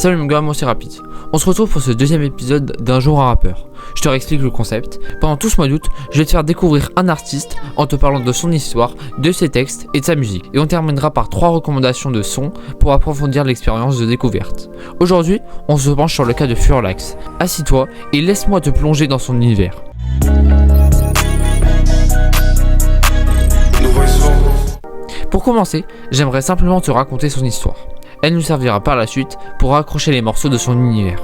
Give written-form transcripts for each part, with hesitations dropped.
Salut mon gars, moi c'est Rapide. On se retrouve pour ce deuxième épisode d'un jour un rappeur. Je te réexplique le concept. Pendant tout ce mois d'août, je vais te faire découvrir un artiste en te parlant de son histoire, de ses textes et de sa musique. Et on terminera par 3 recommandations de sons pour approfondir l'expérience de découverte. Aujourd'hui, on se penche sur le cas de Furlax. Assis-toi et laisse-moi te plonger dans son univers. Pour commencer, j'aimerais simplement te raconter son histoire. Elle nous servira par la suite pour raccrocher les morceaux de son univers.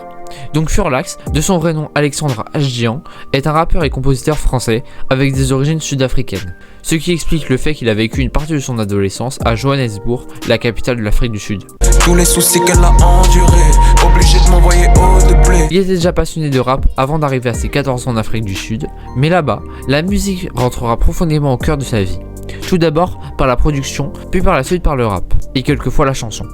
Donc Furlax, de son vrai nom Alexandre Hjian, est un rappeur et compositeur français avec des origines sud-africaines. Ce qui explique le fait qu'il a vécu une partie de son adolescence à Johannesburg, la capitale de l'Afrique du Sud. Tous les soucis qu'elle a endurés, obligé de m'envoyer au doublé. Il était déjà passionné de rap avant d'arriver à ses 14 ans en Afrique du Sud, mais là-bas, la musique rentrera profondément au cœur de sa vie. Tout d'abord par la production, puis par la suite par le rap, et quelquefois la chanson.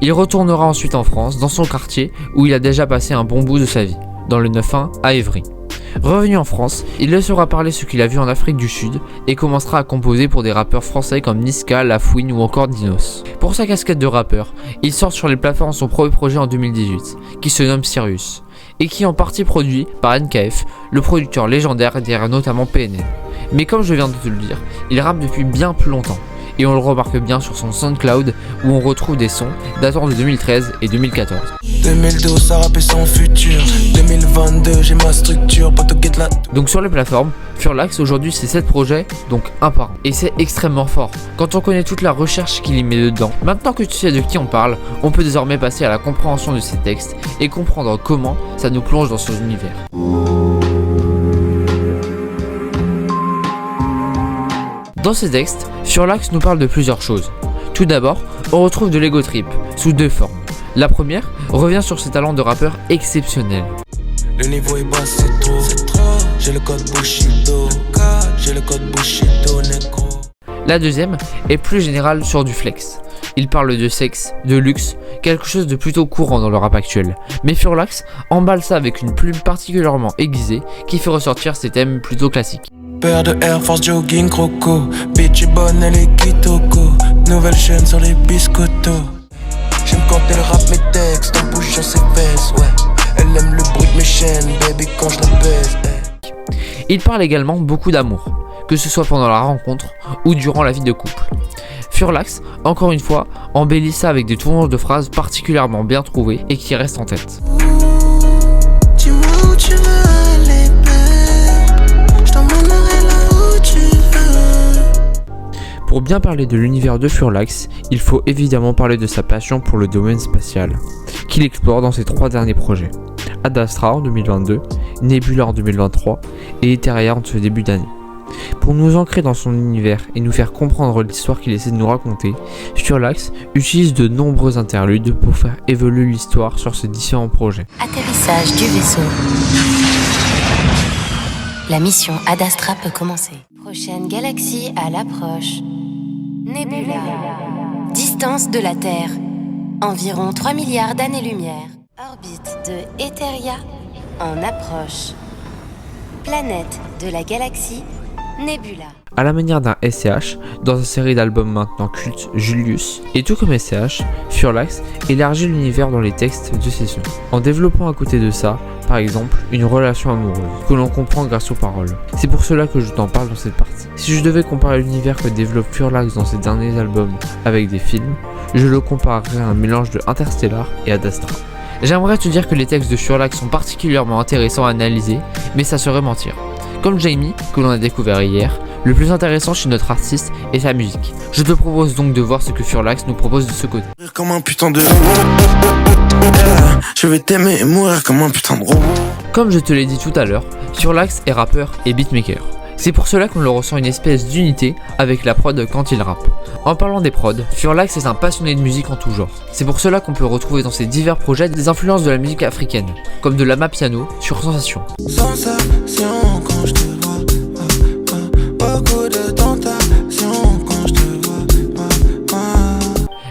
Il retournera ensuite en France, dans son quartier, où il a déjà passé un bon bout de sa vie, dans le 9-1 à Évry. Revenu en France, il laissera parler ce qu'il a vu en Afrique du Sud et commencera à composer pour des rappeurs français comme Niska, Lafouine ou encore Dinos. Pour sa casquette de rappeur, il sort sur les plateformes son premier projet en 2018, qui se nomme Sirius, et qui est en partie produit par NKF, le producteur légendaire derrière notamment PNL. Mais comme je viens de te le dire, il rappe depuis bien plus longtemps. Et on le remarque bien sur son SoundCloud où on retrouve des sons datant de 2013 et 2014. 2012 ça rappait son futur, 2022 j'ai ma structure, pas te là. Donc sur les plateformes, Furlax aujourd'hui c'est 7 projets, donc un par an. Et c'est extrêmement fort, quand on connaît toute la recherche qu'il y met dedans. Maintenant que tu sais de qui on parle, on peut désormais passer à la compréhension de ses textes et comprendre comment ça nous plonge dans son univers. Dans ses textes, Furlax nous parle de plusieurs choses. Tout d'abord, on retrouve de l'ego trip, sous 2 formes. La première revient sur ses talents de rappeur exceptionnels. Le niveau est bas, c'est trop. J'ai le code Bushido, j'ai le code Bushido, négro. La deuxième est plus générale sur du flex. Il parle de sexe, de luxe, quelque chose de plutôt courant dans le rap actuel. Mais Furlax emballe ça avec une plume particulièrement aiguisée qui fait ressortir ses thèmes plutôt classiques. Paire de Air Force jogging croco, bitch est bonne, elle est kitoko. Nouvelle chaîne sur les biscottos. J'aime quand elle rappe mes textes en bougeant ses fesses, ouais. Elle aime le bruit de mes chaînes, baby, quand je la baise, hey. Il parle également beaucoup d'amour, que ce soit pendant la rencontre ou durant la vie de couple. Furlax, encore une fois, embellit ça avec des tournures de phrases particulièrement bien trouvées et qui restent en tête. Dis-moi où tu veux aller, babe. Je t'emmènerai là où tu veux. Pour bien parler de l'univers de Furlax, il faut évidemment parler de sa passion pour le domaine spatial, qu'il explore dans ses 3 derniers projets. Ad Astra en 2022, Nebula en 2023 et Etheria en ce début d'année. Pour nous ancrer dans son univers et nous faire comprendre l'histoire qu'il essaie de nous raconter, Furlax utilise de nombreux interludes pour faire évoluer l'histoire sur ses différents projets. Atterrissage du vaisseau. La mission Ad Astra peut commencer. Prochaine galaxie à l'approche. Nebula. Distance de la Terre. Environ 3 milliards d'années-lumière. Orbite de Etheria en approche. Planète de la galaxie Nebula. À la manière d'un SCH, dans sa série d'albums maintenant culte Julius, et tout comme SCH, Furlax élargit l'univers dans les textes de ses sons, en développant à côté de ça, par exemple, une relation amoureuse, que l'on comprend grâce aux paroles. C'est pour cela que je t'en parle dans cette partie. Si je devais comparer l'univers que développe Furlax dans ses derniers albums avec des films, je le comparerais à un mélange de Interstellar et Ad Astra. J'aimerais te dire que les textes de Furlax sont particulièrement intéressants à analyser, mais ça serait mentir. Comme Jamie, que l'on a découvert hier, le plus intéressant chez notre artiste est sa musique. Je te propose donc de voir ce que Furlax nous propose de ce côté. Comme un putain de je vais t'aimer et mourir comme un putain de robot. Comme je te l'ai dit tout à l'heure, Furlax est rappeur et beatmaker. C'est pour cela qu'on le ressent une espèce d'unité avec la prod quand il rappe. En parlant des prods, Furlax est un passionné de musique en tout genre. C'est pour cela qu'on peut retrouver dans ses divers projets des influences de la musique africaine, comme de l'amapiano sur Sensation. Sensation quand je te vois, beaucoup de tentation quand je te vois.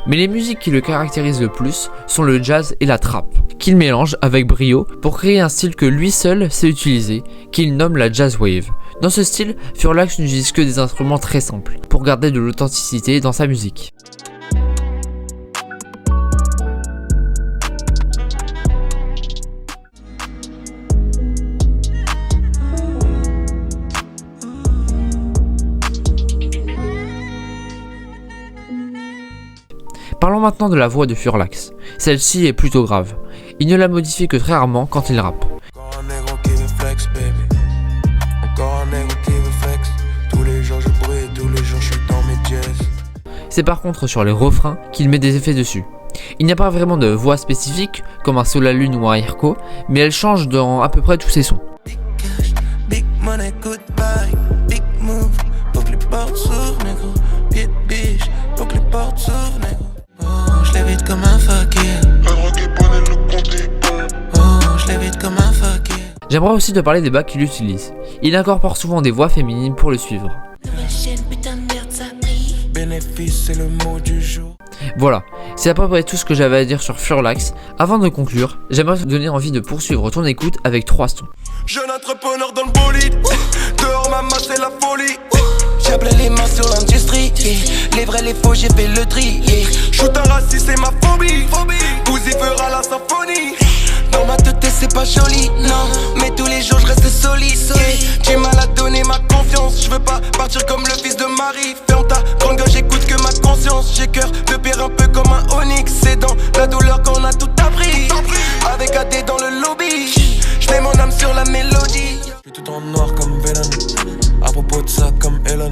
Mais les musiques qui le caractérisent le plus sont le jazz et la trap, qu'il mélange avec brio pour créer un style que lui seul sait utiliser, qu'il nomme la jazz wave. Dans ce style, Furlax n'utilise que des instruments très simples, pour garder de l'authenticité dans sa musique. Parlons maintenant de la voix de Furlax. Celle-ci est plutôt grave. Il ne la modifie que très rarement quand il rappe. Encore un négro qui veut flex, baby. Encore un négro qui veut flex. Tous les jours je brille, tous les jours je suis dans mes dièses. C'est par contre sur les refrains qu'il met des effets dessus. Il n'y a pas vraiment de voix spécifique, comme un Solalune ou un Hirko, mais elle change dans à peu près tous ses sons. Big cash, big money, goodbye, big move. Faut que les portes s'ouvrent, négro. Pied de biche, faut que les portes s'ouvrent, négro. Oh, je l'évite comme un fakir. Oh, je l'évite comme un fakir. J'aimerais aussi te parler des bacs qu'il utilise. Il incorpore souvent des voix féminines pour le suivre. Bénéfice, c'est le mot du jour. Voilà, c'est à peu près tout ce que j'avais à dire sur Furlax. Avant de conclure, j'aimerais te donner envie de poursuivre ton écoute avec 3 sons. Jeune entrepreneur dans le bolide. Dehors ma masse c'est la folie. J'appelais les mains sur l'industrie. Les vrais, les faux, j'ai fait le tri. Shoot un raciste, c'est ma phobie. Uzi fera la symphonie. Dans ma tête c'est pas joli, non. Mais tous les jours je reste solide. J'ai mal à donner ma confiance. Je veux pas partir comme le fils de Marie. Ferme ta grande gueule, j'écoute que ma conscience. J'ai cœur de pierre un peu comme un onyx. C'est dans la douleur qu'on a tout appris. Avec AD dans le lobby. Je mets mon âme sur la mélodie. Je suis tout en noir comme Venom. À propos de ça comme Elon.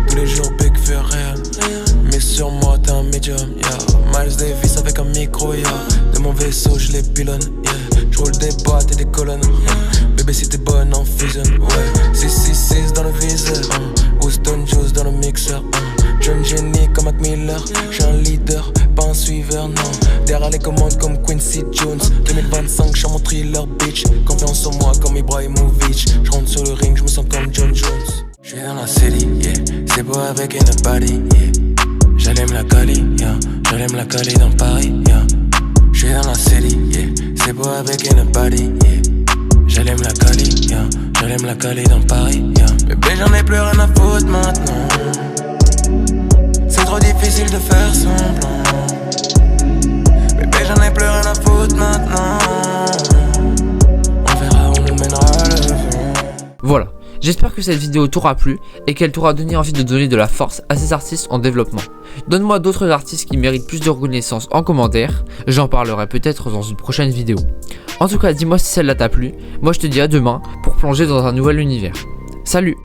Tous les jours Big fait rien. Mais sur moi t'es un medium, yeah. Miles Davis avec un micro, yeah. De mon vaisseau je les pilonne, yeah. Je roule des boîtes et des colonnes, yeah. Bébé si t'es bonne en fusion, ouais. 666 dans le viseur, Houston Juice dans le mixeur, John Jenny comme Mac Miller. J'suis un leader, pas un suiveur, non. Derrière les commandes comme Quincy Jones. 2025 j'suis mon thriller, bitch. Confiance en moi comme Ibrahimovic. J'rentre sur le ring, j'me sens comme John Jones. J'suis dans la city, yeah. C'est beau avec une body, yeah. J'allume la Cali, yeah. J'allume la Cali dans Paris, yeah. J'suis dans la city, yeah. C'est beau avec une body, yeah. J'allume la Cali, yeah. J'allume la Cali dans Paris, yeah. Bébé j'en ai plus rien à foutre maintenant. C'est trop difficile de faire semblant. Bébé j'en ai plus rien à foutre maintenant. On verra où nous mènera le vent. Voilà, j'espère que cette vidéo t'aura plu et qu'elle t'aura donné envie de donner de la force à ces artistes en développement. Donne-moi d'autres artistes qui méritent plus de reconnaissance en commentaire, j'en parlerai peut-être dans une prochaine vidéo. En tout cas, dis-moi si celle-là t'a plu, moi je te dis à demain pour plonger dans un nouvel univers. Salut!